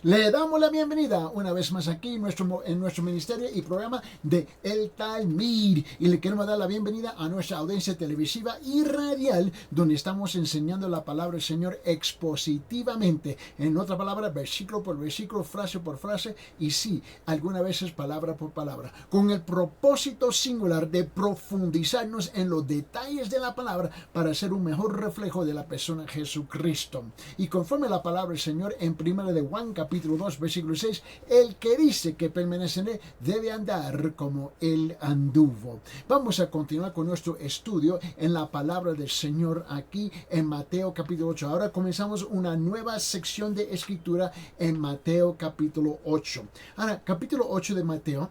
Le damos la bienvenida una vez más aquí en nuestro ministerio y programa de El Talmid. Y le queremos dar la bienvenida a nuestra audiencia televisiva y radial, donde estamos enseñando la palabra del Señor expositivamente. En otra palabra, versículo por versículo, frase por frase, y sí, algunas veces palabra por palabra, con el propósito singular de profundizarnos en los detalles de la palabra para ser un mejor reflejo de la persona de Jesucristo. Y conforme la palabra del Señor en 1 de Juan, capítulo 2, versículo 6, el que dice que permanece en él debe andar como él anduvo. Vamos a continuar con nuestro estudio en la palabra del Señor aquí en Mateo capítulo 8. Ahora comenzamos una nueva sección de escritura en Mateo capítulo 8. Ahora, capítulo 8 de Mateo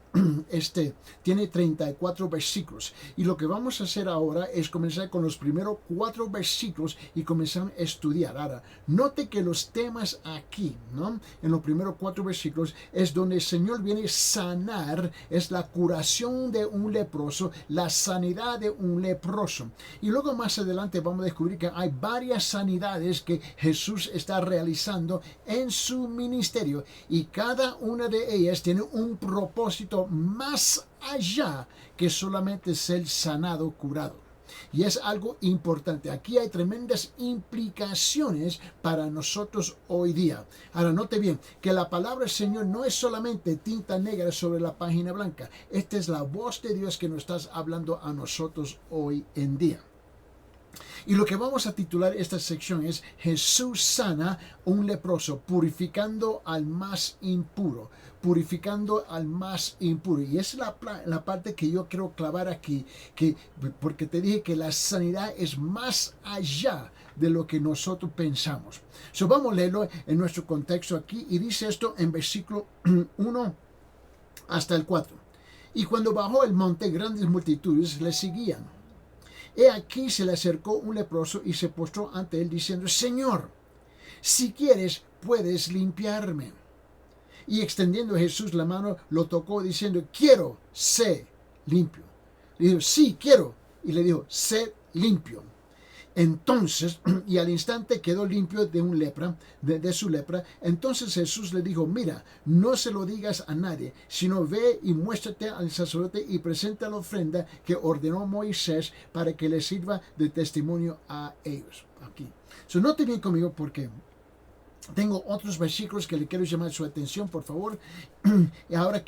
tiene 34 versículos. Y lo que vamos a hacer ahora es comenzar con los primeros 4 versículos y comenzar a estudiar. Ahora, note que los temas aquí, ¿no? En los primeros 4 versículos es donde el Señor viene a sanar, es la curación de un leproso, la sanidad de un leproso. Y luego más adelante vamos a descubrir que hay varias sanidades que Jesús está realizando en su ministerio y cada una de ellas tiene un propósito más allá que solamente ser sanado, curado. Y es algo importante. Aquí hay tremendas implicaciones para nosotros hoy día. Ahora, note bien que la palabra del Señor no es solamente tinta negra sobre la página blanca. Esta es la voz de Dios que nos está hablando a nosotros hoy en día. Y lo que vamos a titular esta sección es Jesús sana un leproso, purificando al más impuro. Purificando al más impuro. Y es la parte que yo quiero clavar aquí, porque te dije que la sanidad es más allá de lo que nosotros pensamos. Vamos a leerlo en nuestro contexto aquí, y dice esto en versículo 1 hasta el 4. Y cuando bajó el monte, grandes multitudes le seguían. He aquí se le acercó un leproso y se postró ante él diciendo: Señor, si quieres, puedes limpiarme. Y extendiendo Jesús la mano, lo tocó diciendo: quiero, sé limpio. Le dijo: sí, quiero. Y le dijo: sé limpio. Entonces, y al instante quedó limpio de su lepra. Entonces Jesús le dijo: mira, no se lo digas a nadie, sino ve y muéstrate al sacerdote y presenta la ofrenda que ordenó Moisés para que le sirva de testimonio a ellos. Aquí. Note bien conmigo porque tengo otros versículos que le quiero llamar su atención, por favor. Y ahora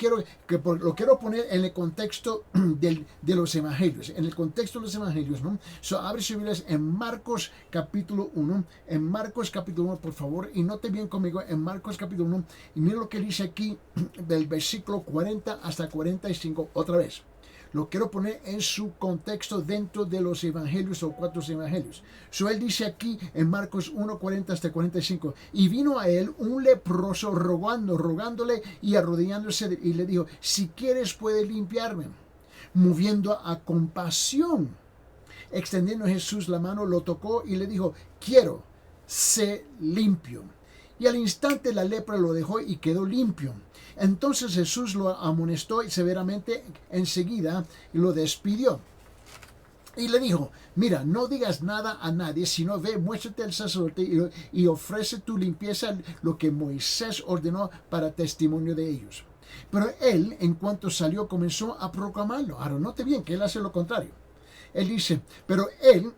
lo quiero poner en el contexto de los evangelios. En el contexto de los evangelios, ¿no? Abre sus Biblias en Marcos capítulo 1. En Marcos capítulo 1, por favor. Y note bien conmigo en Marcos capítulo 1. Y mira lo que dice aquí del versículo 40 hasta 45 otra vez. Lo quiero poner en su contexto dentro de los evangelios o 4 evangelios. Él dice aquí en Marcos 1, 40 hasta 45. Y vino a él un leproso rogándole y arrodillándose, y le dijo: si quieres, puedes limpiarme. Moviendo a compasión, extendiendo Jesús la mano, lo tocó y le dijo: quiero, sé limpio. Y al instante la lepra lo dejó y quedó limpio. Entonces Jesús lo amonestó severamente enseguida y lo despidió. Y le dijo: mira, no digas nada a nadie, sino ve, muéstrate al sacerdote y ofrece tu limpieza, lo que Moisés ordenó, para testimonio de ellos. Pero él, en cuanto salió, comenzó a proclamarlo. Ahora, note bien que él hace lo contrario. Él dice, pero él...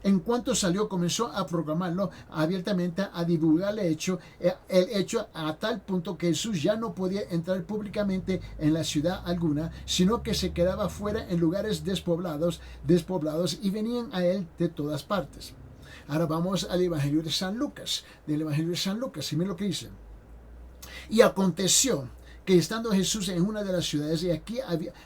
en cuanto salió, comenzó a proclamarlo abiertamente, a divulgar el hecho a tal punto que Jesús ya no podía entrar públicamente en la ciudad alguna, sino que se quedaba fuera en lugares despoblados, y venían a él de todas partes. Ahora vamos al Evangelio de San Lucas. Del Evangelio de San Lucas, y miren lo que dice. Y aconteció que estando Jesús en una de las ciudades, y aquí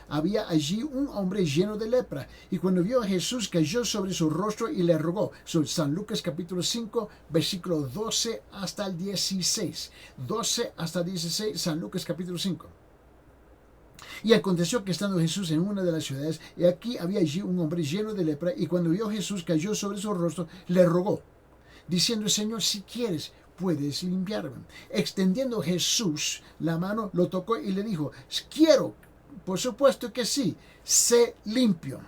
había allí un hombre lleno de lepra, y cuando vio a Jesús, cayó sobre su rostro y le rogó. San Lucas capítulo 5, versículo 12 hasta el 16. 12 hasta 16, San Lucas capítulo 5. Y aconteció que estando Jesús en una de las ciudades, y aquí había allí un hombre lleno de lepra, y cuando vio a Jesús, cayó sobre su rostro, le rogó, diciendo: Señor, si quieres, puedes limpiarme. Extendiendo Jesús la mano, lo tocó y le dijo: quiero. Por supuesto que sí, sé limpio.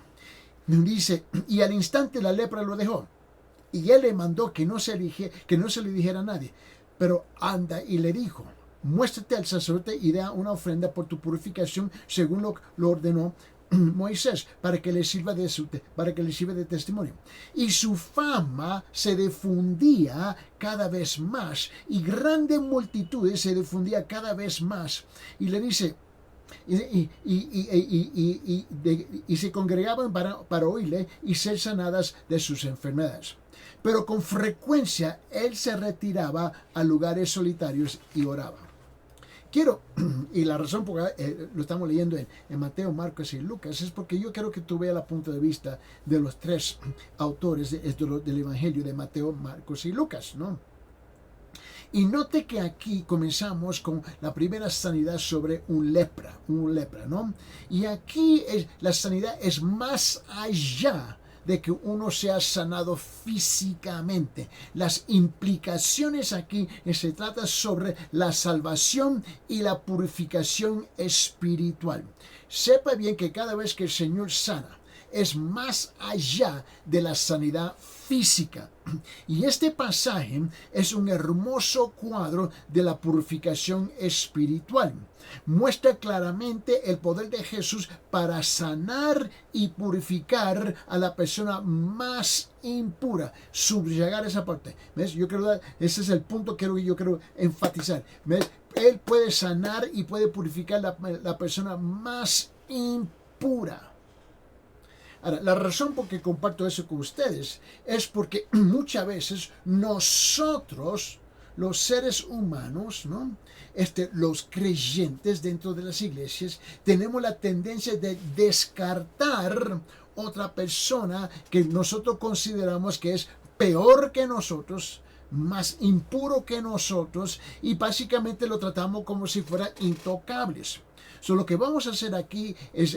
Dice, y al instante la lepra lo dejó. Y él le mandó que no se le dijera a nadie. Pero anda y le dijo, muéstrate al sacerdote y da una ofrenda por tu purificación según lo ordenó Moisés, para que le sirva de testimonio. Y su fama se difundía cada vez más, y grandes multitudes se difundía cada vez más. Y le dice, y se congregaban para oírle y ser sanadas de sus enfermedades. Pero con frecuencia él se retiraba a lugares solitarios y oraba. Y la razón por la que lo estamos leyendo en Mateo, Marcos y Lucas es porque yo quiero que tú veas el punto de vista de los tres autores del Evangelio de Mateo, Marcos y Lucas, ¿no? Y note que aquí comenzamos con la primera sanidad sobre un lepra, ¿no? Y aquí la sanidad es más allá de que uno sea sanado físicamente. Las implicaciones aquí se trata sobre la salvación y la purificación espiritual. Sepa bien que cada vez que el Señor sana, es más allá de la sanidad física. Y este pasaje es un hermoso cuadro de la purificación espiritual. Muestra claramente el poder de Jesús para sanar y purificar a la persona más impura. Subrayar esa parte. ¿Ves? Ese es el punto que yo quiero enfatizar. ¿Ves? Él puede sanar y puede purificar la persona más impura. Ahora, la razón por que comparto eso con ustedes es porque muchas veces nosotros, los seres humanos, ¿no? Los creyentes dentro de las iglesias, tenemos la tendencia de descartar otra persona que nosotros consideramos que es peor que nosotros, más impuro que nosotros, y básicamente lo tratamos como si fueran intocables. Lo que vamos a hacer aquí es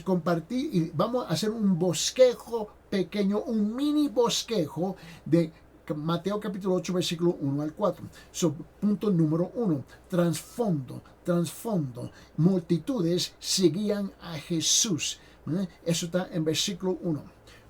compartir y vamos a hacer un bosquejo pequeño, un mini bosquejo de Mateo capítulo 8, versículo 1 al 4. Punto número 1, trasfondo. Multitudes seguían a Jesús. Eso está en versículo 1.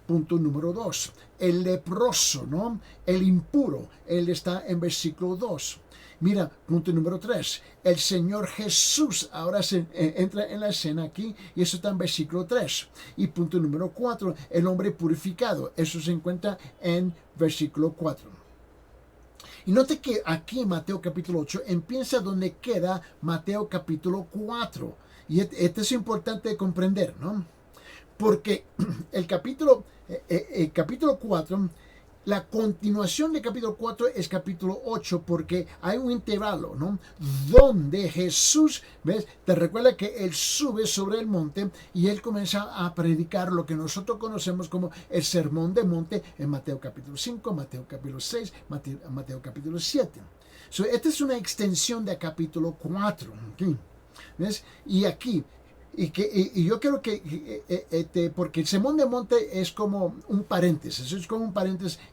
Punto número 2, el leproso, ¿no? El impuro, él está en versículo 2. Mira, punto número 3. El Señor Jesús ahora entra en la escena aquí y eso está en versículo 3. Y punto número 4. El hombre purificado. Eso se encuentra en versículo 4. Y note que aquí en Mateo capítulo 8 empieza donde queda Mateo capítulo 4. Y esto es importante de comprender, ¿no? Porque el capítulo 4... La continuación de capítulo 4 es capítulo 8 porque hay un intervalo, ¿no? Donde Jesús, ¿ves? Te recuerda que Él sube sobre el monte y Él comienza a predicar lo que nosotros conocemos como el sermón del monte en Mateo capítulo 5, Mateo capítulo 6, Mateo capítulo 7. Esta es una extensión de capítulo 4. ¿Okay? ¿Ves? Y aquí... Y yo creo que, porque el sermón del monte es como un paréntesis,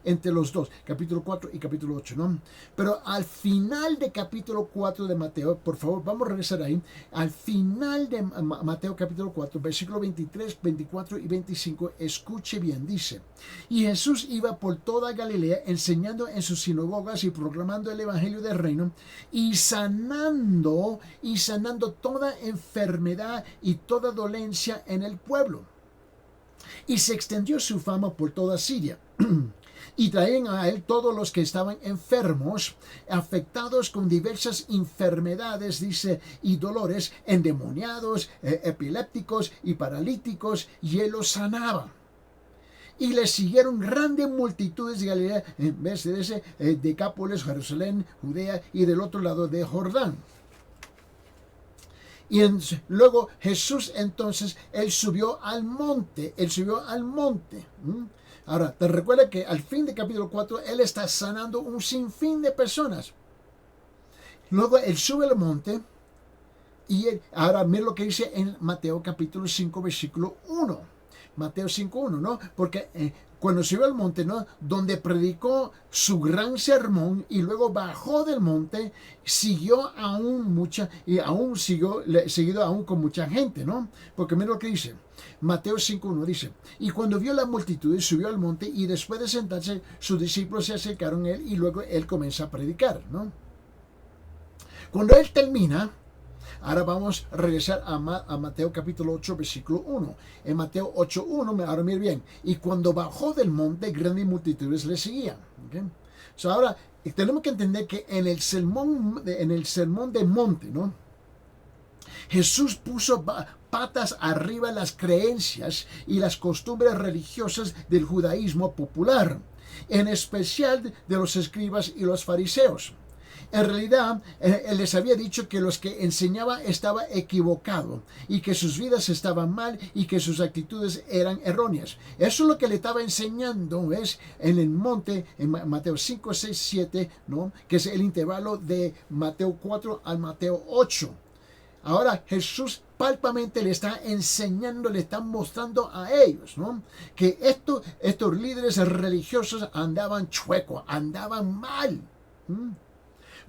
entre los dos, capítulo 4 y capítulo 8, ¿no? Pero al final de capítulo 4 de Mateo, por favor, vamos a regresar ahí, al final de Mateo capítulo 4, versículo 23, 24 y 25, escuche bien, dice, y Jesús iba por toda Galilea enseñando en sus sinagogas y proclamando el evangelio del reino y sanando toda enfermedad y toda dolencia en el pueblo. Y se extendió su fama por toda Siria. Y traían a él todos los que estaban enfermos, afectados con diversas enfermedades, dice, y dolores, endemoniados, epilépticos y paralíticos, y él los sanaba. Y le siguieron grandes multitudes de Galilea, en vez de ese Decápolis, Jerusalén, Judea y del otro lado de Jordán. Y luego Jesús entonces, él subió al monte. Ahora, te recuerda que al fin de capítulo 4, él está sanando un sinfín de personas. Luego él sube al monte y ahora mira lo que dice en Mateo capítulo 5, versículo 1. Mateo 5.1, ¿no? Porque cuando subió al monte, ¿no? Donde predicó su gran sermón y luego bajó del monte, siguió aún seguido aún con mucha gente, ¿no? Porque mira lo que dice. Mateo 5.1 dice, y cuando vio la multitud, subió al monte y después de sentarse, sus discípulos se acercaron a él y luego él comienza a predicar, ¿no? Cuando él termina, ahora vamos a regresar a Mateo capítulo 8, versículo 1. En Mateo 8.1, ahora miren bien, y cuando bajó del monte, grandes multitudes le seguían. ¿Okay? So ahora, tenemos que entender que en el sermón del monte, ¿no? Jesús puso patas arriba las creencias y las costumbres religiosas del judaísmo popular, en especial de los escribas y los fariseos. En realidad, él les había dicho que los que enseñaba estaba equivocado y que sus vidas estaban mal y que sus actitudes eran erróneas. Eso es lo que le estaba enseñando, ¿ves? En el monte, en Mateo 5, 6, 7, ¿no? Que es el intervalo de Mateo 4 al Mateo 8. Ahora Jesús palpamente le está enseñando, le está mostrando a ellos, ¿no? Que estos líderes religiosos andaban chuecos, andaban mal.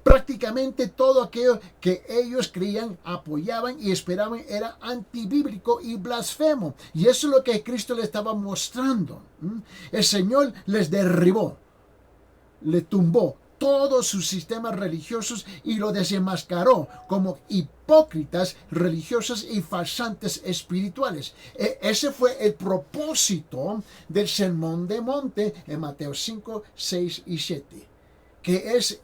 Prácticamente todo aquello que ellos creían, apoyaban y esperaban era antibíblico y blasfemo. Y eso es lo que Cristo le estaba mostrando. El Señor les derribó, le tumbó todos sus sistemas religiosos y lo desenmascaró como hipócritas religiosos y farsantes espirituales. Ese fue el propósito del Sermón de Monte en Mateo 5, 6 y 7, que es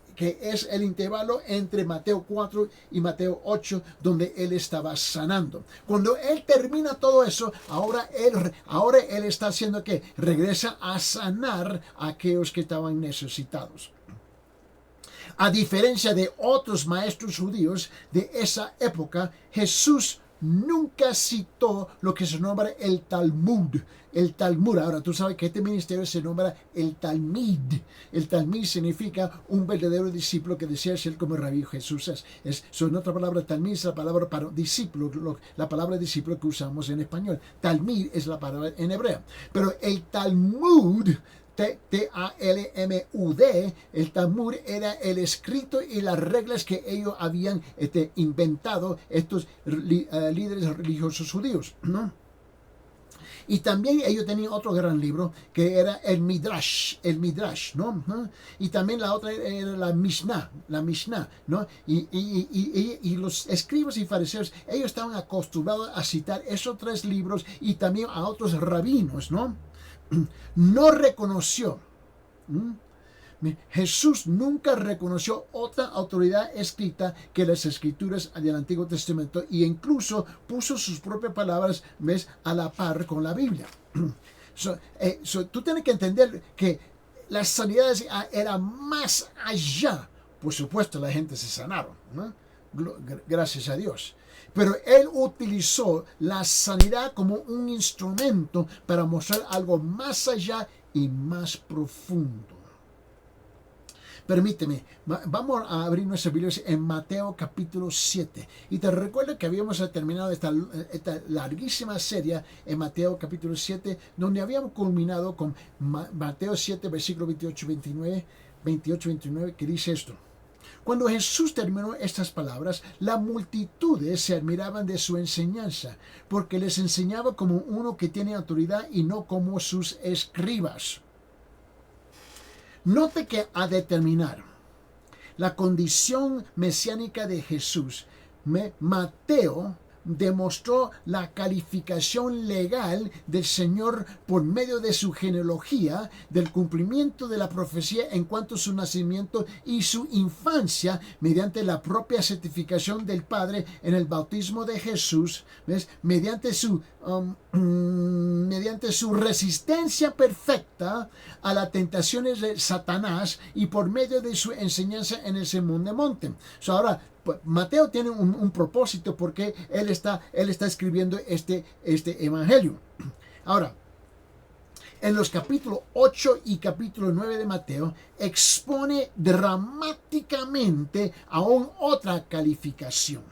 el intervalo entre Mateo 4 y Mateo 8, donde él estaba sanando. Cuando él termina todo eso, ahora él está haciendo que regresa a sanar a aquellos que estaban necesitados. A diferencia de otros maestros judíos de esa época, Jesús nunca citó lo que se nombra el Talmud. El Talmud, ahora tú sabes que este ministerio se nombra el Talmid. El Talmid significa un verdadero discípulo que desea ser como el Rabí Jesús es. En otra palabra, Talmid es la palabra para discípulo, la palabra discípulo que usamos en español. Talmid es la palabra en hebreo. Pero el Talmud, T-A-L-M-U-D, el Talmud era el escrito y las reglas que ellos habían inventado estos líderes religiosos judíos, ¿no? Y también ellos tenían otro gran libro que era el Midrash, ¿no? Y también la otra era la Mishnah, ¿no? Y los escribas y fariseos, ellos estaban acostumbrados a citar esos tres libros y también a otros rabinos, ¿no? No reconoció. Jesús nunca reconoció otra autoridad escrita que las escrituras del Antiguo Testamento e incluso puso sus propias palabras, ¿ves?, a la par con la Biblia. Tú tienes que entender que las sanidades eran más allá. Por supuesto, la gente se sanaron, ¿no? Gracias a Dios. Pero él utilizó la sanidad como un instrumento para mostrar algo más allá y más profundo. Permíteme, vamos a abrir nuestras Biblias en Mateo capítulo 7. Y te recuerdo que habíamos terminado esta larguísima serie en Mateo capítulo 7, donde habíamos culminado con Mateo 7, versículo 28-29, que dice esto. Cuando Jesús terminó estas palabras, las multitudes se admiraban de su enseñanza, porque les enseñaba como uno que tiene autoridad y no como sus escribas. Note que a determinar la condición mesiánica de Jesús, Mateo demostró la calificación legal del Señor por medio de su genealogía, del cumplimiento de la profecía en cuanto a su nacimiento y su infancia mediante la propia certificación del Padre en el bautismo de Jesús, ¿ves? Mediante su resistencia perfecta a las tentaciones de Satanás y por medio de su enseñanza en el Sermón del Monte. Ahora, Mateo tiene un propósito porque él está escribiendo este evangelio. Ahora, en los capítulos 8 y capítulo 9 de Mateo, expone dramáticamente aún otra calificación,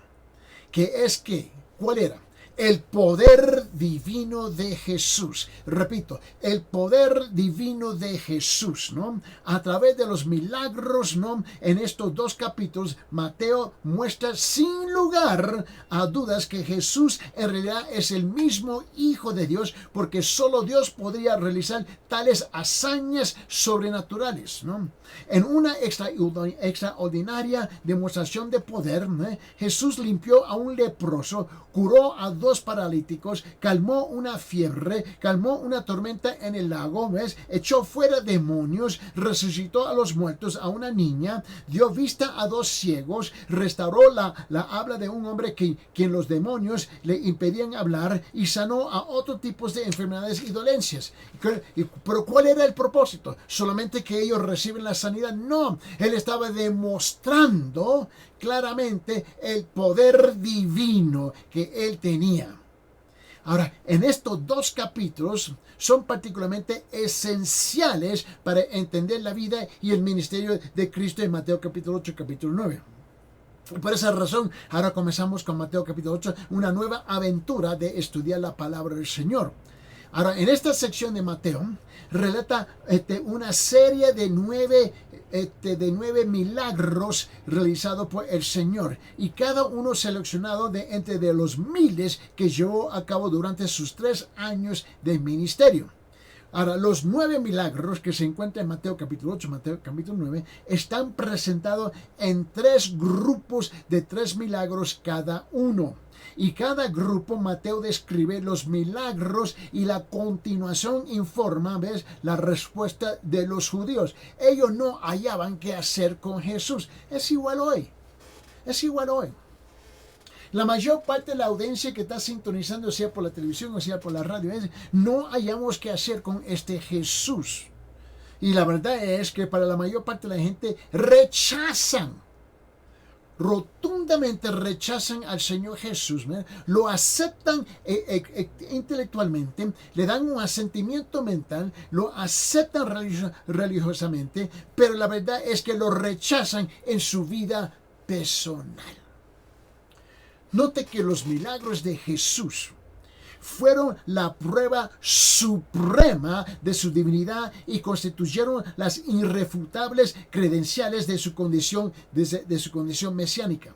que es que, ¿cuál era? el poder divino de Jesús. Repito, el poder divino de Jesús, ¿no? A través de los milagros, ¿no? En estos dos capítulos, Mateo muestra sin lugar a dudas que Jesús en realidad es el mismo Hijo de Dios, porque solo Dios podría realizar tales hazañas sobrenaturales, ¿no? En una extraordinaria demostración de poder, ¿no? Jesús limpió a un leproso, curó a dos paralíticos, calmó una fiebre, calmó una tormenta en el lago, ¿ves? Echó fuera demonios, resucitó a los muertos, a una niña, dio vista a dos ciegos, restauró la habla de un hombre quien los demonios le impedían hablar y sanó a otros tipos de enfermedades y dolencias. Pero ¿cuál era el propósito? ¿Solamente que ellos reciben la sanidad? No, él estaba demostrando claramente el poder divino que él tenía. Ahora, en estos dos capítulos son particularmente esenciales para entender la vida y el ministerio de Cristo en Mateo capítulo 8 y capítulo 9. Por esa razón, ahora comenzamos con Mateo capítulo 8, una nueva aventura de estudiar la palabra del Señor. Ahora, en esta sección de Mateo, relata una serie de nueve milagros realizados por el Señor, y cada uno seleccionado de entre de los miles que llevó a cabo durante sus 3 años de ministerio. Ahora, los 9 milagros que se encuentran en Mateo capítulo 8, Mateo capítulo 9, están presentados en 3 grupos de 3 milagros cada uno. Y cada grupo, Mateo describe los milagros y la continuación informa, ¿ves?, la respuesta de los judíos. Ellos no hallaban qué hacer con Jesús. Es igual hoy. Es igual hoy. La mayor parte de la audiencia que está sintonizando, sea por la televisión o sea por la radio, no hallamos qué hacer con este Jesús. Y la verdad es que para la mayor parte de la gente rotundamente rechazan al Señor Jesús, ¿verdad? Lo aceptan intelectualmente, le dan un asentimiento mental, lo aceptan religiosamente, pero la verdad es que lo rechazan en su vida personal. Note que los milagros de Jesús fueron la prueba suprema de su divinidad y constituyeron las irrefutables credenciales de su condición, de su condición mesiánica.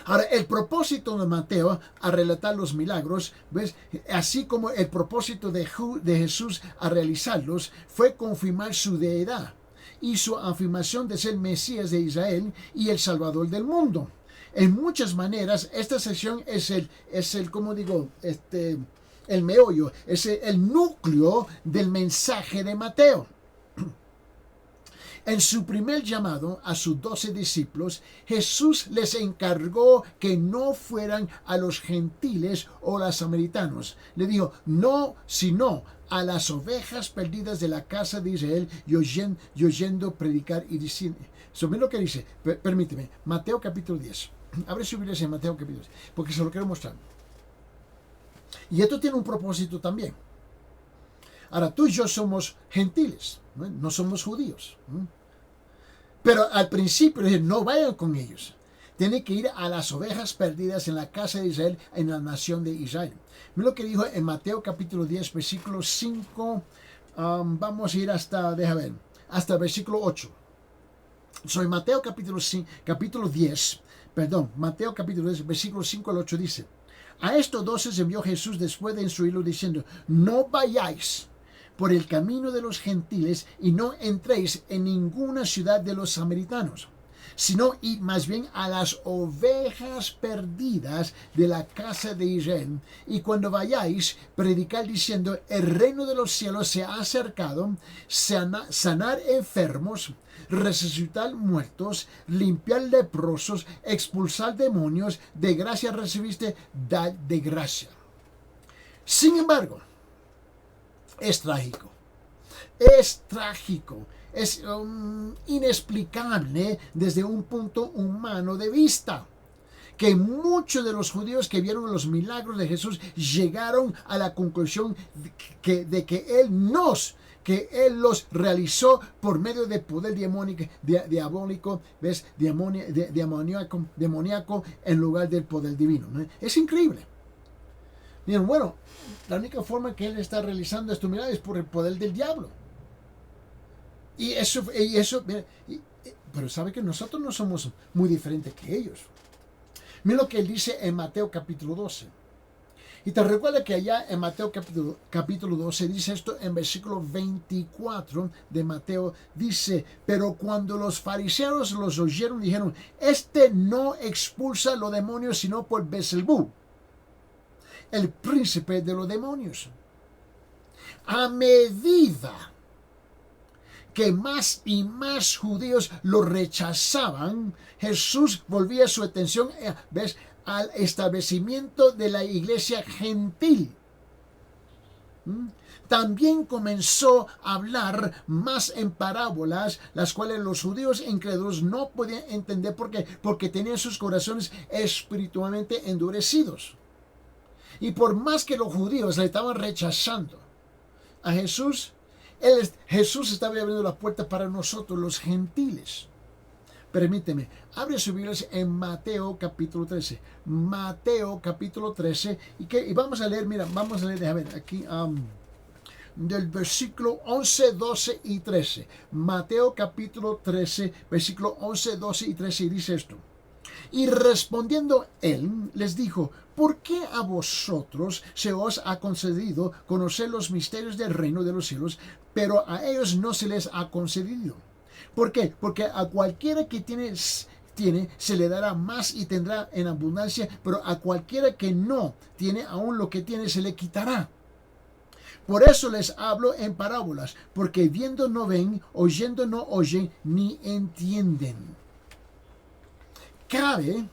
Ahora, el propósito de Mateo a relatar los milagros, ¿ves?, así como el propósito de Jesús a realizarlos, fue confirmar su deidad y su afirmación de ser Mesías de Israel y el Salvador del mundo. En muchas maneras, esta sección es el meollo, es el núcleo del mensaje de Mateo. En su primer llamado a sus 12 discípulos, Jesús les encargó que no fueran a los gentiles o los samaritanos. Le dijo, no, sino a las ovejas perdidas de la casa de Israel, y oyendo predicar y diciendo. Sobre lo que dice, permíteme, Mateo capítulo 10. Abre su Biblia en Mateo capítulo 10, porque se lo quiero mostrar. Y esto tiene un propósito también. Ahora, tú y yo somos gentiles, no somos judíos. Pero al principio no vayan con ellos. Tienen que ir a las ovejas perdidas en la casa de Israel, en la nación de Israel. Mira lo que dijo en Mateo capítulo 10, versículo 5. Vamos a ir hasta el versículo 8. Soy Mateo capítulo 10, Mateo capítulo 10, versículo 5 al 8 dice: A estos 12 envió Jesús después de instruirlos diciendo: No vayáis por el camino de los gentiles y no entréis en ninguna ciudad de los samaritanos, sino id más bien a las ovejas perdidas de la casa de Israel. Y cuando vayáis, predicad diciendo: el reino de los cielos se ha acercado, sanar enfermos, resucitar muertos, limpiar leprosos, expulsar demonios, de gracia recibiste, dad de gracia. Sin embargo, es trágico, es inexplicable desde un punto humano de vista, que muchos de los judíos que vieron los milagros de Jesús llegaron a la conclusión de que Él los realizó por medio de poder diabólico, ¿ves?, demoníaco en lugar del poder divino, ¿no? Es increíble. Dijeron, bueno, la única forma que él está realizando esto, mira, es por el poder del diablo. Y eso, mira, pero sabe que nosotros no somos muy diferentes que ellos. Mira lo que él dice en Mateo capítulo 12. Y te recuerda que allá en Mateo capítulo 12 dice esto en versículo 24 de Mateo. Dice, pero cuando los fariseos los oyeron, dijeron, este no expulsa los demonios sino por Beelzebú, el príncipe de los demonios. A medida que más y más judíos lo rechazaban, Jesús volvía su atención, ¿ves?, al establecimiento de la iglesia gentil. También comenzó a hablar más en parábolas, las cuales los judíos incrédulos no podían entender. ¿Por qué? Porque tenían sus corazones espiritualmente endurecidos. Y por más que los judíos le estaban rechazando a Jesús, Jesús estaba abriendo la puerta para nosotros, los gentiles. Permíteme, abre su Biblia en Mateo capítulo 13. Mateo capítulo 13. Y vamos a leer, mira, vamos a leer, déjame ver, aquí, del versículo 11, 12 y 13. Mateo capítulo 13, versículo 11, 12 y 13, y dice esto. Y respondiendo él, les dijo, ¿por qué a vosotros se os ha concedido conocer los misterios del reino de los cielos, pero a ellos no se les ha concedido? ¿Por qué? Porque a cualquiera que tiene, se le dará más y tendrá en abundancia, pero a cualquiera que no tiene, aún lo que tiene se le quitará. Por eso les hablo en parábolas, porque viendo no ven, oyendo no oyen, ni entienden. Cabe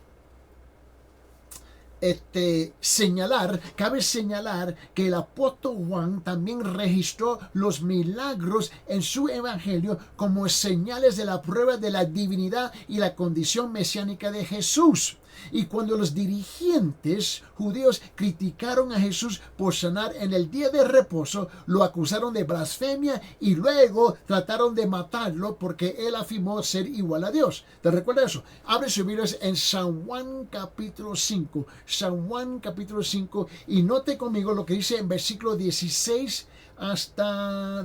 señalar que el apóstol Juan también registró los milagros en su evangelio como señales de la prueba de la divinidad y la condición mesiánica de Jesús. Y cuando los dirigentes judíos criticaron a Jesús por sanar en el día de reposo, lo acusaron de blasfemia y luego trataron de matarlo porque él afirmó ser igual a Dios. ¿Te recuerdas eso? Abre su Biblia en San Juan capítulo 5. San Juan capítulo 5, y note conmigo lo que dice en versículo 16 hasta,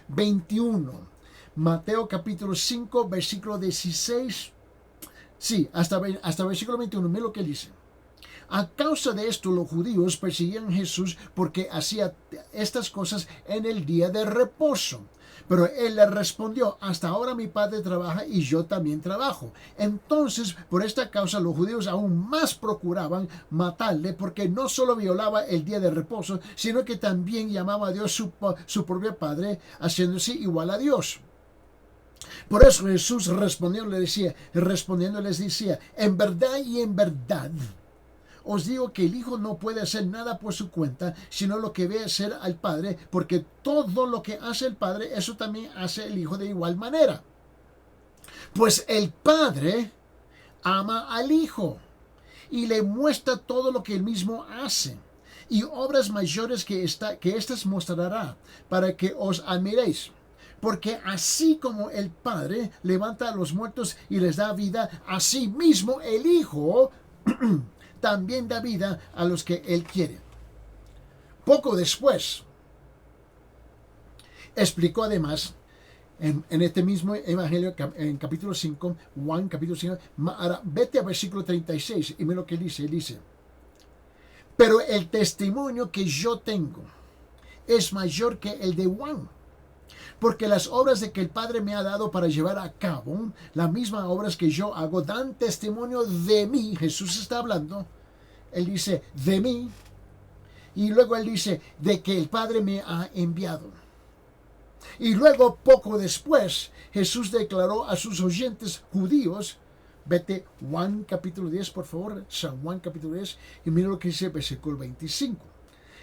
21. Mateo capítulo 5, versículo 16. Sí, hasta versículo 21, mira lo que dice. A causa de esto los judíos perseguían a Jesús porque hacía estas cosas en el día de reposo. Pero él le respondió, hasta ahora mi padre trabaja y yo también trabajo. Entonces, por esta causa los judíos aún más procuraban matarle, porque no solo violaba el día de reposo, sino que también llamaba a Dios su propio padre, haciéndose igual a Dios. Por eso Jesús respondiendo les decía, en verdad y en verdad os digo que el Hijo no puede hacer nada por su cuenta, sino lo que ve hacer al Padre, porque todo lo que hace el Padre, eso también hace el Hijo de igual manera. Pues el Padre ama al Hijo y le muestra todo lo que él mismo hace, y obras mayores que éstas mostrará, para que os admiréis. Porque así como el Padre levanta a los muertos y les da vida, así mismo el Hijo también da vida a los que él quiere. Poco después, explicó además, en este mismo evangelio, en capítulo 5, Juan capítulo 5, ahora vete a versículo 36 y mira lo que él dice, pero el testimonio que yo tengo es mayor que el de Juan, porque las obras de que el Padre me ha dado para llevar a cabo, las mismas obras que yo hago, dan testimonio de mí. Jesús está hablando, él dice, de mí, y luego él dice, de que el Padre me ha enviado. Y luego, poco después, Jesús declaró a sus oyentes judíos, vete Juan capítulo 10, por favor, San Juan capítulo 10, y mira lo que dice el versículo 25.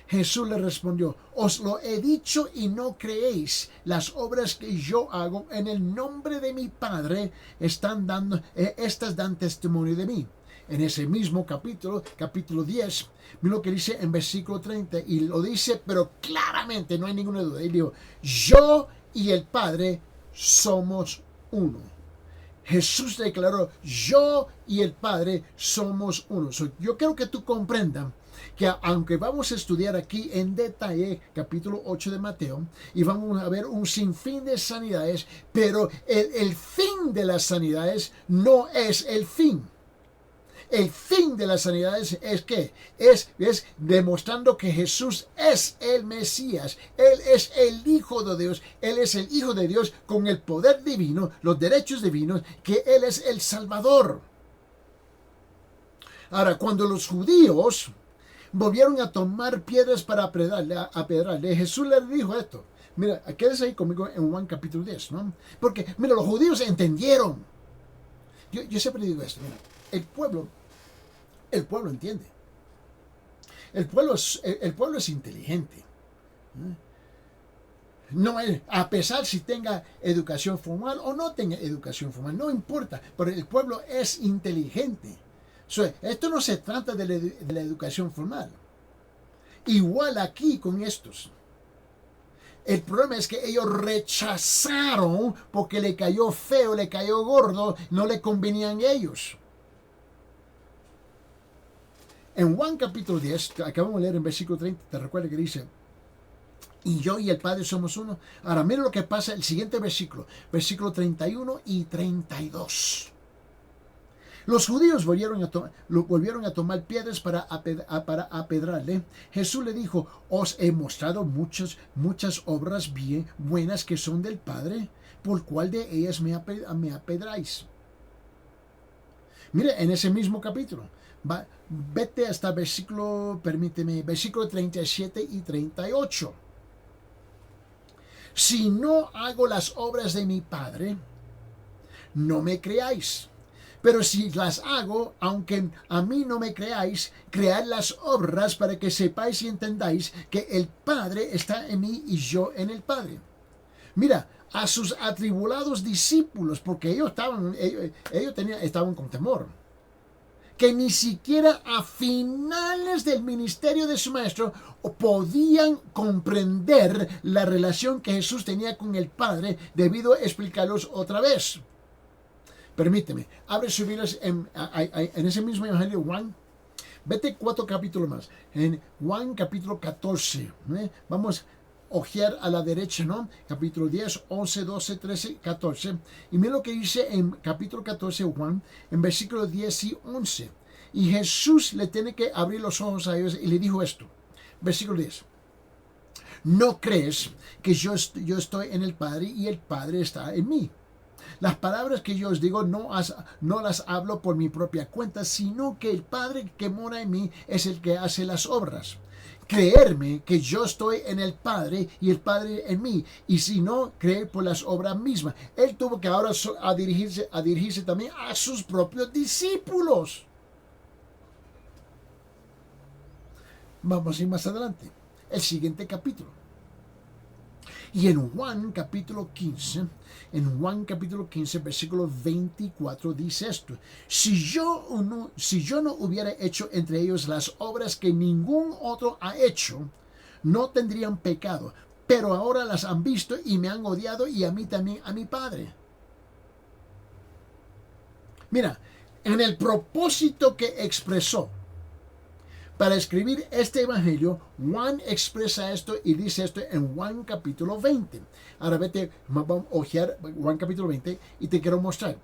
Jesús le respondió, os lo he dicho y no creéis. Las obras que yo hago en el nombre de mi Padre estas dan testimonio de mí. En ese mismo capítulo 10, mira lo que dice en versículo 30, y lo dice, pero claramente, no hay ninguna duda. Él dijo, yo y el Padre somos uno. Jesús declaró, yo y el Padre somos uno. Yo quiero que tú comprendas que aunque vamos a estudiar aquí en detalle capítulo 8 de Mateo y vamos a ver un sinfín de sanidades, pero el fin de las sanidades no es el fin. El fin de las sanidades es que es demostrando que Jesús es el Mesías, Él es el Hijo de Dios, Él es el Hijo de Dios con el poder divino, los derechos divinos, que Él es el Salvador. Ahora, cuando los judíos volvieron a tomar piedras para apedrarle, Jesús les dijo esto. Mira, quédese ahí conmigo en Juan capítulo 10, ¿no? Porque, mira, los judíos entendieron. Yo siempre digo esto, mira, el pueblo entiende. El pueblo es inteligente. No es, a pesar si tenga educación formal o no tenga educación formal, no importa, pero el pueblo es inteligente. Esto no se trata de la educación formal. Igual aquí con estos. El problema es que ellos rechazaron porque le cayó feo, le cayó gordo, no le convenían ellos. En Juan capítulo 10, acabamos de leer en versículo 30, te recuerda que dice, y yo y el Padre somos uno. Ahora mira lo que pasa el siguiente versículo 31 y 32. Los judíos volvieron a tomar piedras para apedrarle. Jesús le dijo, os he mostrado muchas obras buenas que son del Padre, ¿por cuál de ellas me apedráis? Mire, en ese mismo capítulo, vete hasta versículo 37 y 38. Si no hago las obras de mi Padre, no me creáis. Pero si las hago, aunque a mí no me creáis, cread las obras para que sepáis y entendáis que el Padre está en mí y yo en el Padre. Mira, a sus atribulados discípulos, porque ellos estaban con temor, que ni siquiera a finales del ministerio de su maestro podían comprender la relación que Jesús tenía con el Padre, debido a explicarlos otra vez. Permíteme, abre sus Biblias en ese mismo Evangelio Juan. Vete 4 capítulos más. En Juan capítulo 14. Vamos a ojear a la derecha, ¿no? Capítulo 10, 11, 12, 13, 14. Y mira lo que dice en capítulo 14 Juan, en versículos 10 y 11. Y Jesús le tiene que abrir los ojos a ellos y le dijo esto. Versículo 10. ¿No crees que yo estoy en el Padre y el Padre está en mí? Las palabras que yo os digo no las hablo por mi propia cuenta, sino que el Padre que mora en mí es el que hace las obras. Creerme que yo estoy en el Padre y el Padre en mí, y si no, creer por las obras mismas. Él tuvo que ahora dirigirse también a sus propios discípulos. Vamos a ir más adelante. El siguiente capítulo. Y en Juan capítulo 15, versículo 24 dice esto: si yo no hubiera hecho entre ellos las obras que ningún otro ha hecho, no tendrían pecado, pero ahora las han visto y me han odiado, y a mí también, a mi Padre. Mira, en el propósito que expresó para escribir este evangelio, Juan expresa esto y dice esto en Juan capítulo 20. Ahora vete, vamos a ojear Juan capítulo 20 y te quiero mostrar.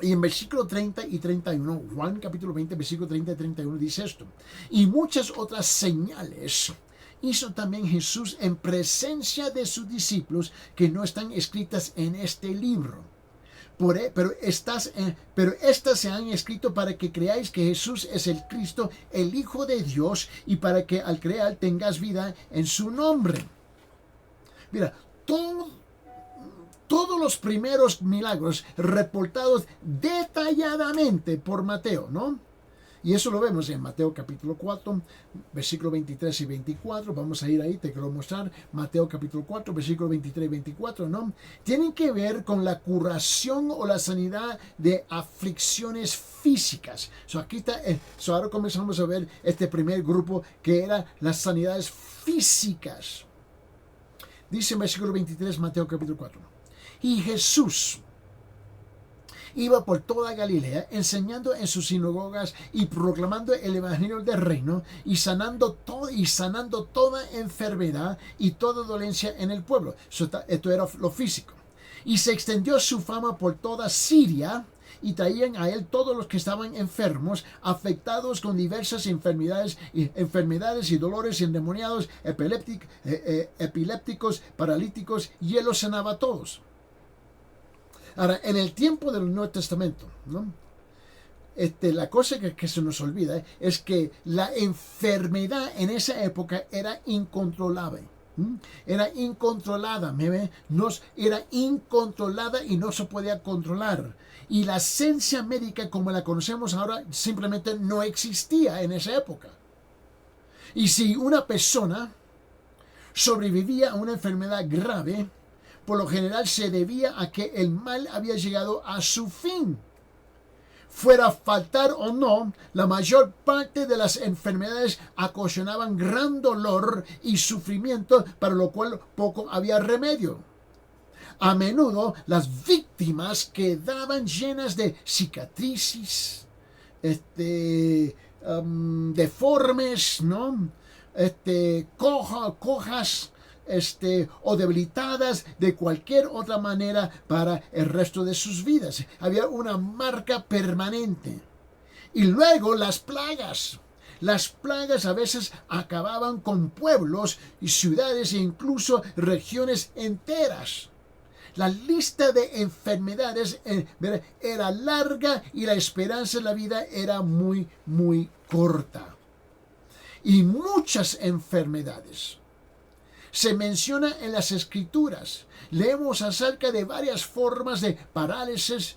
Y en versículo 30 y 31, Juan capítulo 20, versículo 30 y 31 dice esto: y muchas otras señales hizo también Jesús en presencia de sus discípulos que no están escritas en este libro. Pero estas se han escrito para que creáis que Jesús es el Cristo, el Hijo de Dios, y para que al creer tengas vida en su nombre. Mira, todos los primeros milagros reportados detalladamente por Mateo, ¿no? Y eso lo vemos en Mateo capítulo 4, versículos 23 y 24. Vamos a ir ahí, te quiero mostrar. Mateo capítulo 4, versículos 23 y 24, ¿no? Tienen que ver con la curación o la sanidad de aflicciones físicas. Aquí está, ahora comenzamos a ver este primer grupo que era las sanidades físicas. Dice en versículo 23, Mateo capítulo 4. Y Jesús, Iba por toda Galilea, enseñando en sus sinagogas y proclamando el evangelio del reino y sanando toda enfermedad y toda dolencia en el pueblo. Esto era lo físico. Y se extendió su fama por toda Siria, y traían a él todos los que estaban enfermos, afectados con diversas enfermedades y dolores, endemoniados, epilépticos, paralíticos, y él los sanaba a todos. Ahora, en el tiempo del Nuevo Testamento, ¿no? La cosa que se nos olvida es que la enfermedad en esa época era incontrolable. Era incontrolada, era incontrolada y no se podía controlar. Y la ciencia médica como la conocemos ahora simplemente no existía en esa época. Y si una persona sobrevivía a una enfermedad grave, por lo general se debía a que el mal había llegado a su fin. Fuera a faltar o no, la mayor parte de las enfermedades ocasionaban gran dolor y sufrimiento, para lo cual poco había remedio. A menudo las víctimas quedaban llenas de cicatrices, deformes, ¿no? Cojas, o debilitadas de cualquier otra manera para el resto de sus vidas. Había una marca permanente. Y luego las plagas. Las plagas a veces acababan con pueblos y ciudades e incluso regiones enteras. La lista de enfermedades era larga y la esperanza de la vida era muy, muy corta. Y muchas enfermedades se menciona en las Escrituras. Leemos acerca de varias formas de parálisis,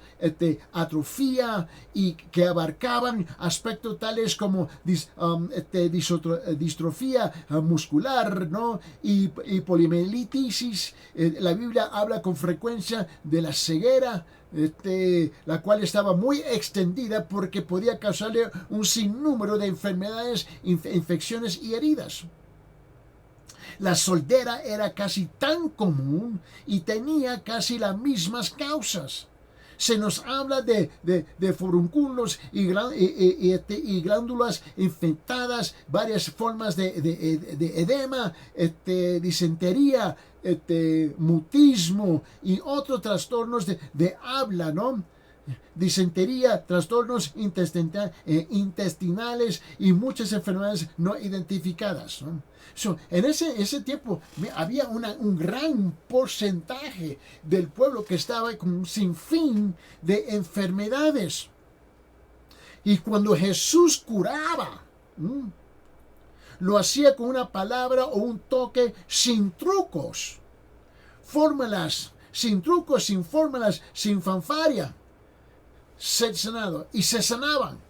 atrofía, y que abarcaban aspectos tales como distrofía muscular, ¿no? y poliomielitis. La Biblia habla con frecuencia de la ceguera, la cual estaba muy extendida porque podía causarle un sinnúmero de enfermedades, infecciones y heridas. La sordera era casi tan común y tenía casi las mismas causas. Se nos habla de furúnculos y glándulas infectadas, varias formas de edema, disentería, mutismo y otros trastornos de habla, ¿no? Disentería, trastornos intestinales y muchas enfermedades no identificadas, ¿no? En ese tiempo había un gran porcentaje del pueblo que estaba con un sinfín de enfermedades. Y cuando Jesús curaba, lo hacía con una palabra o un toque sin trucos, fórmulas, sin trucos, sin fórmulas, sin fanfarria. Ser sanado, y se sanaban.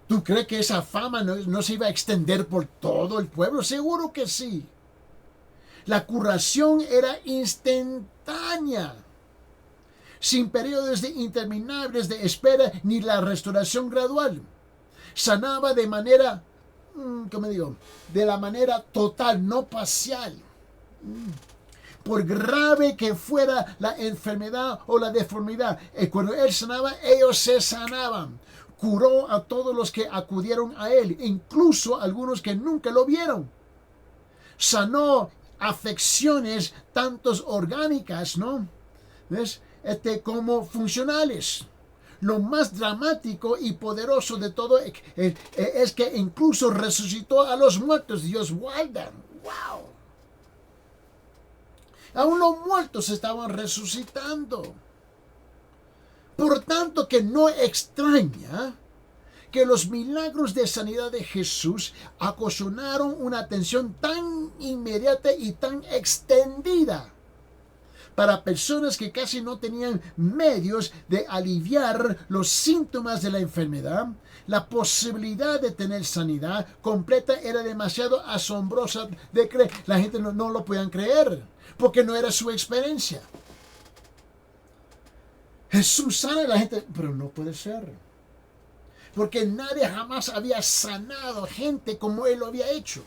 ¿Tú crees que esa fama no se iba a extender por todo el pueblo? Seguro que sí. La curación era instantánea, sin periodos interminables de espera ni la restauración gradual. Sanaba de manera, de la manera total, no parcial. Por grave que fuera la enfermedad o la deformidad, cuando él sanaba, ellos se sanaban. Curó a todos los que acudieron a él, incluso algunos que nunca lo vieron. Sanó afecciones tanto orgánicas, ¿no? ¿Ves? Como funcionales. Lo más dramático y poderoso de todo es que incluso resucitó a los muertos. Dios guarda. ¡Wow! Aún los muertos estaban resucitando. Por tanto, que no extraña que los milagros de sanidad de Jesús ocasionaron una atención tan inmediata y tan extendida para personas que casi no tenían medios de aliviar los síntomas de la enfermedad. La posibilidad de tener sanidad completa era demasiado asombrosa de creer. La gente no lo podían creer, porque no era su experiencia. Jesús sana a la gente, pero no puede ser. Porque nadie jamás había sanado gente como él lo había hecho.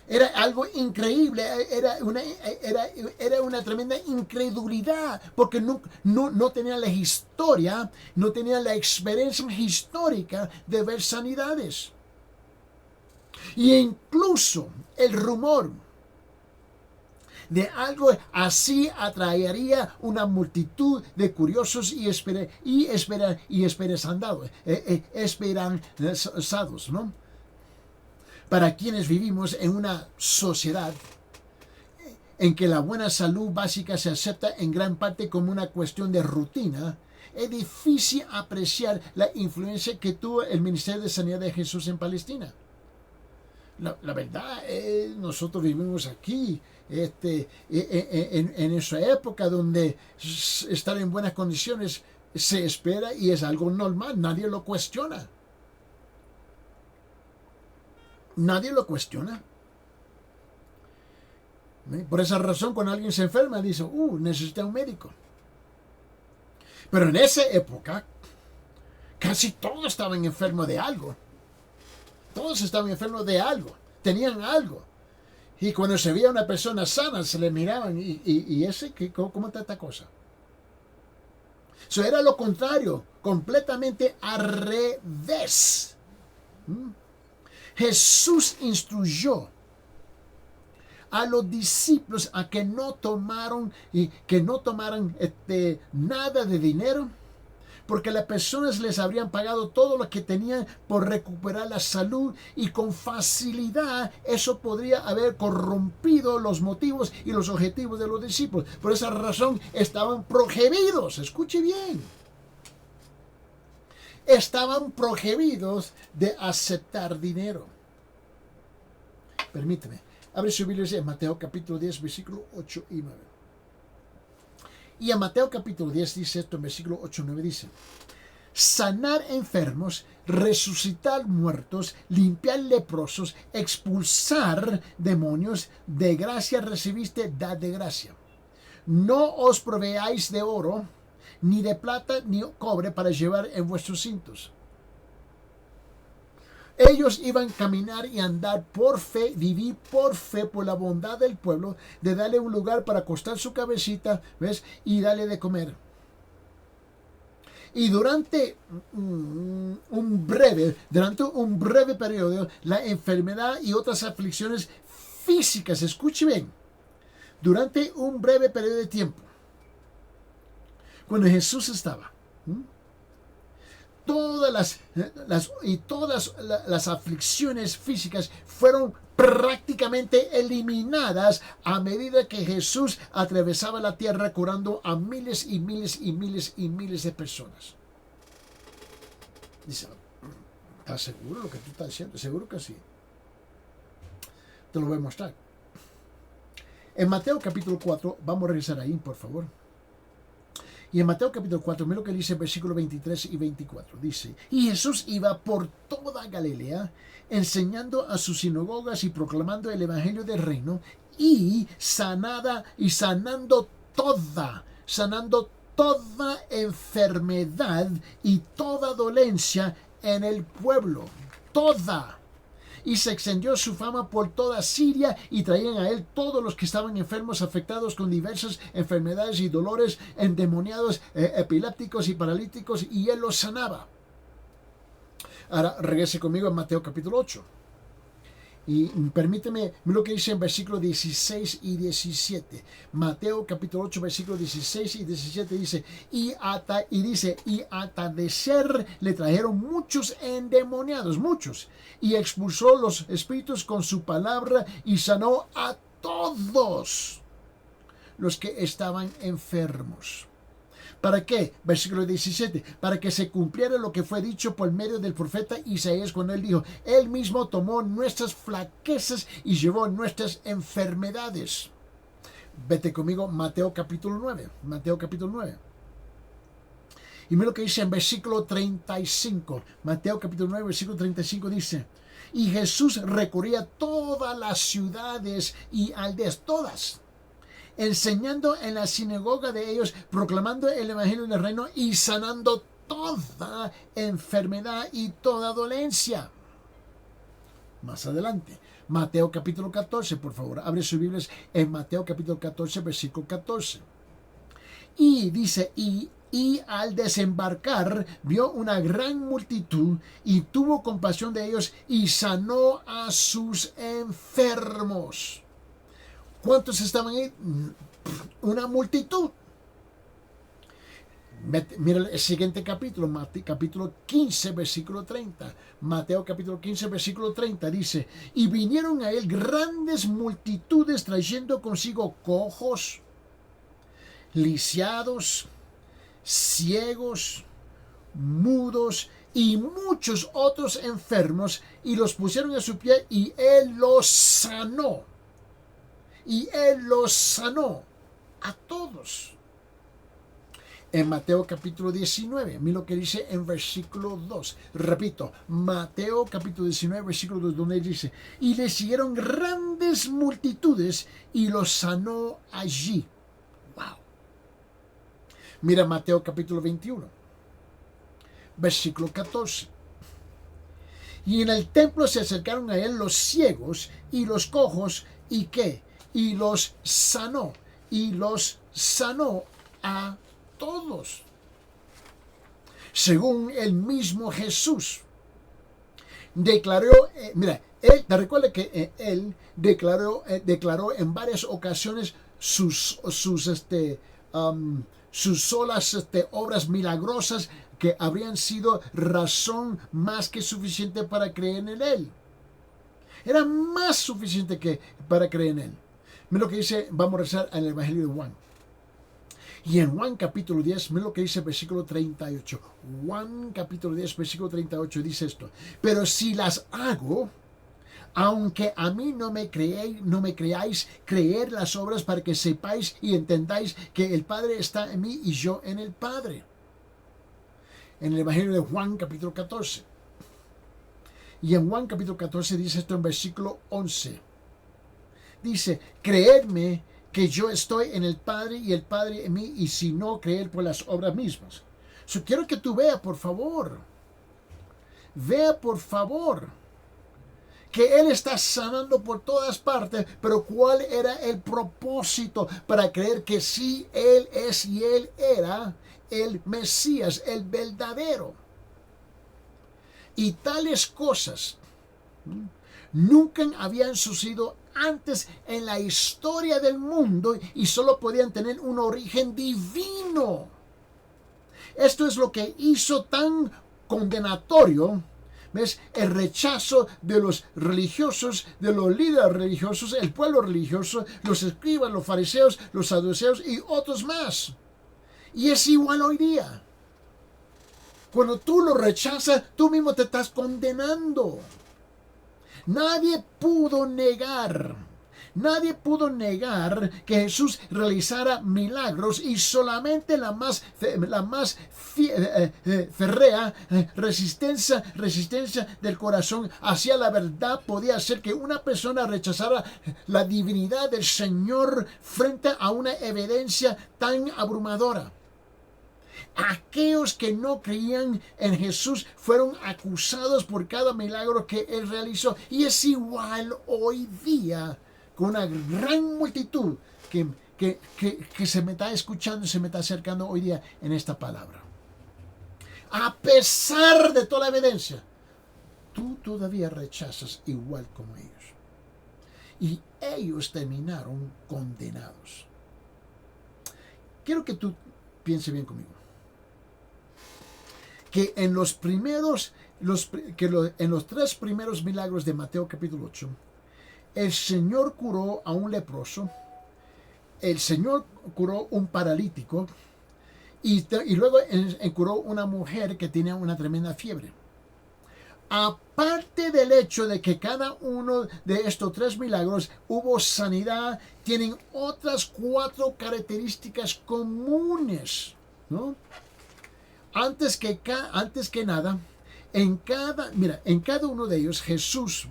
Era algo increíble, era una tremenda incredulidad, porque no tenían la historia, no tenían la experiencia histórica de ver sanidades. Y incluso el rumor de algo así atraería una multitud de curiosos esperanzados, ¿no? Para quienes vivimos en una sociedad en que la buena salud básica se acepta en gran parte como una cuestión de rutina, es difícil apreciar la influencia que tuvo el Ministerio de Sanidad de Jesús en Palestina. La verdad es, nosotros vivimos aquí en esa época donde estar en buenas condiciones se espera y es algo normal, nadie lo cuestiona. Nadie lo cuestiona. Por esa razón, cuando alguien se enferma, dice, necesita un médico. Pero en esa época, casi todos estaban enfermos de algo. Todos estaban enfermos de algo. Tenían algo. Y cuando se veía una persona sana, se le miraban, ¿y ese? ¿Cómo está esta cosa? Eso era lo contrario, completamente al revés. Jesús instruyó a los discípulos a que no tomaran nada de dinero, porque las personas les habrían pagado todo lo que tenían por recuperar la salud, y con facilidad eso podría haber corrompido los motivos y los objetivos de los discípulos. Por esa razón estaban prohibidos, escuche bien, estaban prohibidos de aceptar dinero. Permíteme, abre su Biblia en Mateo capítulo 10, versículo 8 y 9. Y en Mateo capítulo 10 dice esto, en versículo 8 y 9 dice: sanar enfermos, resucitar muertos, limpiar leprosos, expulsar demonios, de gracia recibiste, dad de gracia. No os proveáis de oro, ni de plata, ni cobre para llevar en vuestros cintos. Ellos iban a caminar y andar por fe, vivir por fe, por la bondad del pueblo, de darle un lugar para acostar su cabecita, ¿ves? Y darle de comer. Y durante un breve periodo, la enfermedad y otras aflicciones físicas, escuche bien, durante un breve periodo de tiempo, cuando Jesús estaba, todas las aflicciones físicas fueron prácticamente eliminadas a medida que Jesús atravesaba la tierra curando a miles y miles y miles y miles de personas. Dice, ¿estás seguro de lo que tú estás diciendo? Seguro que sí. Te lo voy a mostrar. En Mateo capítulo 4, vamos a regresar ahí, por favor. Y en Mateo capítulo 4, mira lo que dice en versículos 23 y 24. Dice, y Jesús iba por toda Galilea, enseñando a sus sinagogas y proclamando el evangelio del reino, y sanando toda enfermedad y toda dolencia en el pueblo. Toda. Y se extendió su fama por toda Siria, y traían a él todos los que estaban enfermos, afectados con diversas enfermedades y dolores, endemoniados, epilépticos y paralíticos, y él los sanaba. Ahora regrese conmigo a Mateo capítulo 8. Y permíteme lo que dice en versículos 16 y 17. Mateo capítulo 8, versículos 16 y 17 dice, y atardecer le trajeron muchos endemoniados, muchos, y expulsó los espíritus con su palabra y sanó a todos los que estaban enfermos. ¿Para qué? Versículo 17. Para que se cumpliera lo que fue dicho por medio del profeta Isaías, cuando él dijo, él mismo tomó nuestras flaquezas y llevó nuestras enfermedades. Vete conmigo, Mateo capítulo 9. Mateo capítulo 9. Y mira lo que dice en versículo 35. Mateo capítulo 9, versículo 35 dice, y Jesús recorría todas las ciudades y aldeas, todas, enseñando en la sinagoga de ellos, proclamando el evangelio del reino y sanando toda enfermedad y toda dolencia. Más adelante, Mateo capítulo 14, por favor. Abre sus Biblias en Mateo capítulo 14, versículo 14. Y dice, y al desembarcar vio una gran multitud y tuvo compasión de ellos y sanó a sus enfermos. ¿Cuántos estaban ahí? Una multitud. Mira el siguiente capítulo, capítulo 15, versículo 30. Mateo capítulo 15, versículo 30 dice, y vinieron a él grandes multitudes trayendo consigo cojos, lisiados, ciegos, mudos y muchos otros enfermos, y los pusieron a su pie y él los sanó. Y él los sanó a todos. En Mateo capítulo 19, mira lo que dice en versículo 2. Repito, Mateo capítulo 19, versículo 2, donde dice, y le siguieron grandes multitudes y los sanó allí. Wow. Mira Mateo capítulo 21, versículo 14. Y en el templo se acercaron a él los ciegos y los cojos, ¿y qué? Y los sanó. Y los sanó a todos. Según el mismo Jesús declaró, mira, él, te recuerda que él declaró en varias ocasiones sus solas obras milagrosas que habrían sido razón más que suficiente para creer en él. Era más suficiente que para creer en él. Mira lo que dice, vamos a rezar en el Evangelio de Juan. Y en Juan capítulo 10, mira lo que dice el versículo 38. Juan capítulo 10, versículo 38 dice esto. Pero si las hago, aunque a mí no me creáis, creer las obras para que sepáis y entendáis que el Padre está en mí y yo en el Padre. En el Evangelio de Juan capítulo 14. Y en Juan capítulo 14 dice esto en versículo 11. Dice, creedme que yo estoy en el Padre y el Padre en mí, y si no, creer por las obras mismas. Quiero que tú veas, por favor. Vea, por favor, que Él está sanando por todas partes, pero ¿cuál era el propósito para creer que sí, Él es y Él era el Mesías, el verdadero? Y tales cosas nunca habían sucedido antes en la historia del mundo y solo podían tener un origen divino. Esto es lo que hizo tan condenatorio, ¿ves? El rechazo de los religiosos, de los líderes religiosos, el pueblo religioso, los escribas, los fariseos, los saduceos y otros más. Y es igual hoy día. Cuando tú lo rechazas, tú mismo te estás condenando. Nadie pudo negar que Jesús realizara milagros, y solamente la más férrea resistencia del corazón hacia la verdad podía hacer que una persona rechazara la divinidad del Señor frente a una evidencia tan abrumadora. Aquellos que no creían en Jesús fueron acusados por cada milagro que Él realizó. Y es igual hoy día con una gran multitud que se me está escuchando y se me está acercando hoy día en esta palabra. A pesar de toda la evidencia, tú todavía rechazas igual como ellos. Y ellos terminaron condenados. Quiero que tú pienses bien conmigo. Que en los tres primeros milagros de Mateo capítulo 8, el Señor curó a un leproso, el Señor curó un paralítico y luego curó una mujer que tenía una tremenda fiebre. Aparte del hecho de que cada uno de estos tres milagros hubo sanidad, tienen otras 4 características comunes, ¿no? Antes que nada, en cada uno de ellos Jesús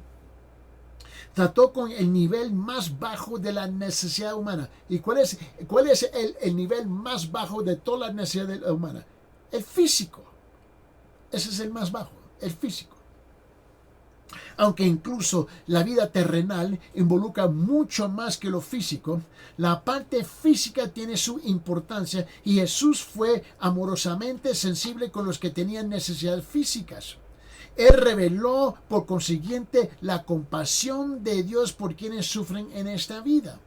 trató con el nivel más bajo de la necesidad humana. ¿Y cuál es el nivel más bajo de toda la necesidad humana? El físico. Ese es el más bajo, el físico. Aunque incluso la vida terrenal involucra mucho más que lo físico, la parte física tiene su importancia y Jesús fue amorosamente sensible con los que tenían necesidades físicas. Él reveló, por consiguiente, la compasión de Dios por quienes sufren en esta vida.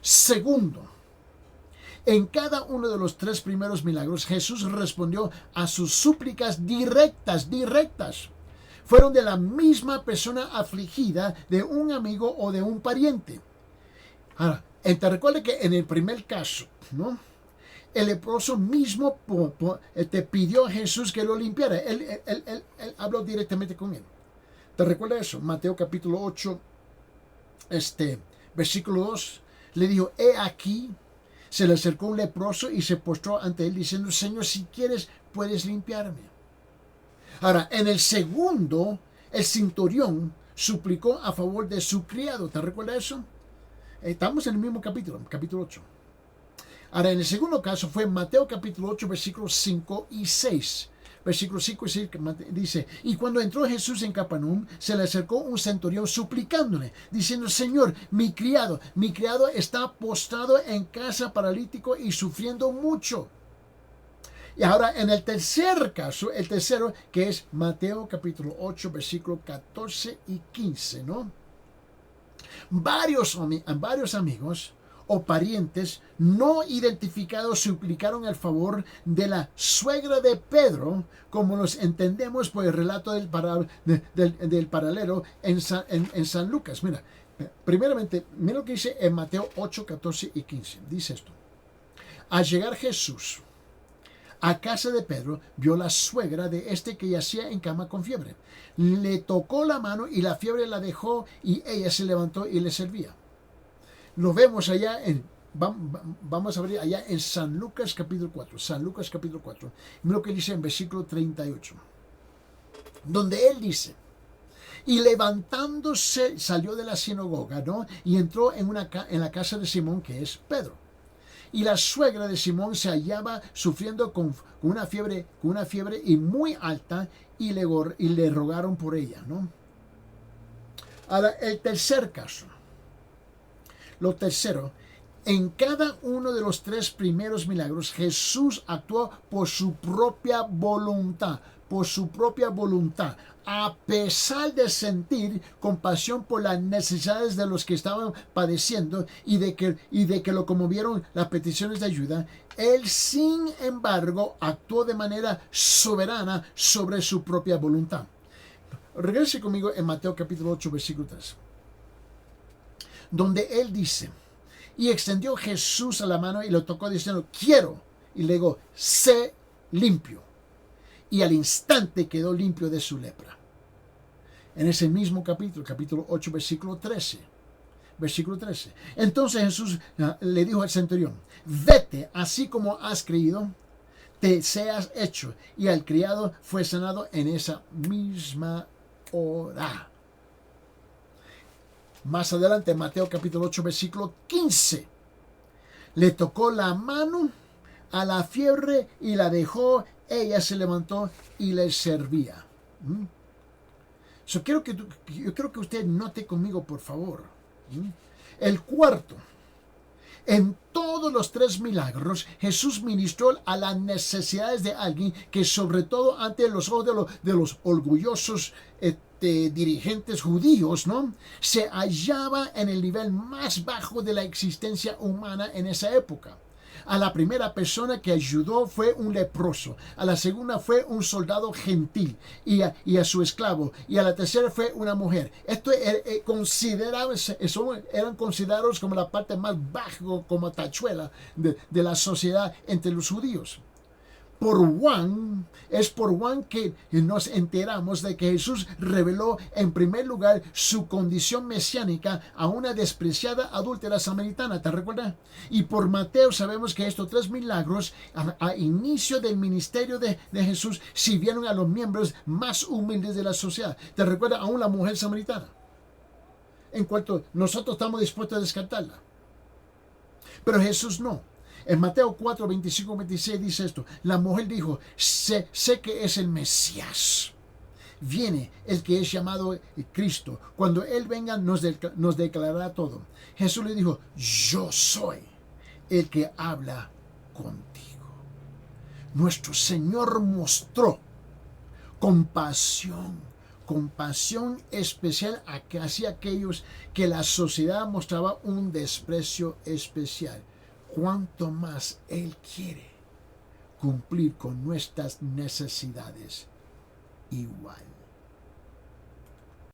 Segundo, en cada uno de los 3 primeros milagros, Jesús respondió a sus súplicas directas. Fueron de la misma persona afligida, de un amigo o de un pariente. Ahora, te recuerda que en el primer caso, ¿no?, el leproso mismo te pidió a Jesús que lo limpiara. Él habló directamente con él. ¿Te recuerda eso? Mateo capítulo 8, versículo 2. Le dijo, he aquí, se le acercó un leproso y se postró ante él diciendo, Señor, si quieres, puedes limpiarme. Ahora, en el segundo, el centurión suplicó a favor de su criado. ¿Te recuerda eso? Estamos en el mismo capítulo 8. Ahora, en el segundo caso fue Mateo capítulo 8, versículos 5 y 6. Versículos 5 y 6 dice, y cuando entró Jesús en Capernaum, se le acercó un centurión suplicándole, diciendo, Señor, mi criado está postrado en casa paralítico y sufriendo mucho. Y ahora en el tercer caso, el tercero, que es Mateo capítulo 8, versículos 14 y 15, ¿no? Varios amigos o parientes no identificados suplicaron el favor de la suegra de Pedro, como los entendemos por el relato del paralelo en San Lucas. Mira, primeramente, mira lo que dice en Mateo 8, 14 y 15. Dice esto. Al llegar Jesús a casa de Pedro, vio la suegra de que yacía en cama con fiebre. Le tocó la mano y la fiebre la dejó y ella se levantó y le servía. Lo vemos allá vamos a ver allá en San Lucas capítulo 4. San Lucas capítulo 4. Mira lo que dice en versículo 38. Donde él dice, y levantándose salió de la sinagoga, ¿no?, y entró en la casa de Simón, que es Pedro. Y la suegra de Simón se hallaba sufriendo con una fiebre y muy alta, y le rogaron por ella, ¿no? Ahora, el tercer caso. Lo tercero, en cada uno de los 3 primeros milagros, Jesús actuó por su propia voluntad, a pesar de sentir compasión por las necesidades de los que estaban padeciendo y de que lo conmovieron las peticiones de ayuda. Él, sin embargo, actuó de manera soberana sobre su propia voluntad. Regrese conmigo en Mateo capítulo 8, versículo 3. Donde él dice, y extendió Jesús a la mano y lo tocó diciendo, quiero, y le digo, sé limpio. Y al instante quedó limpio de su lepra. En ese mismo capítulo 8, versículo 13. Entonces Jesús le dijo al centurión, vete, así como has creído, te seas hecho. Y al criado fue sanado en esa misma hora. Más adelante, Mateo capítulo 8, versículo 15. Le tocó la mano a la fiebre y la dejó. Ella se levantó y le servía. Yo quiero que usted note conmigo, por favor. El cuarto. En todos los 3 milagros, Jesús ministró a las necesidades de alguien que, sobre todo ante los ojos de los orgullosos dirigentes judíos, ¿no?, se hallaba en el nivel más bajo de la existencia humana en esa época. A la primera persona que ayudó fue un leproso, a la segunda fue un soldado gentil y a su esclavo, y a la tercera fue una mujer. Esto eran considerados como la parte más baja, como tachuela de la sociedad entre los judíos. Es por Juan que nos enteramos de que Jesús reveló en primer lugar su condición mesiánica a una despreciada adúltera samaritana, ¿te recuerdas? Y por Mateo sabemos que estos 3 milagros a inicio del ministerio de Jesús sirvieron a los miembros más humildes de la sociedad. ¿Te recuerdas? Aún la mujer samaritana, en cuanto nosotros estamos dispuestos a descartarla, pero Jesús no. En Mateo 4, 25, 26 dice esto. La mujer dijo, sé que es el Mesías. viene el que es llamado Cristo. Cuando Él venga nos declarará todo. Jesús le dijo, yo soy el que habla contigo. Nuestro Señor mostró compasión especial hacia aquellos que la sociedad mostraba un desprecio especial. Cuanto más Él quiere cumplir con nuestras necesidades igual.